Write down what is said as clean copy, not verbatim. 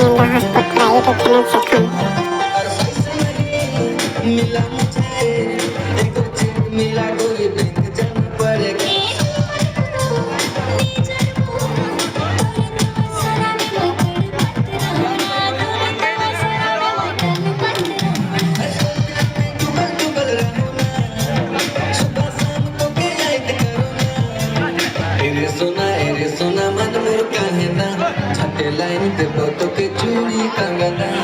in the hotspot by YouTube channel section. सोना मन मोर काहे ना छटे लाइन ते तो के चूड़ी कंगना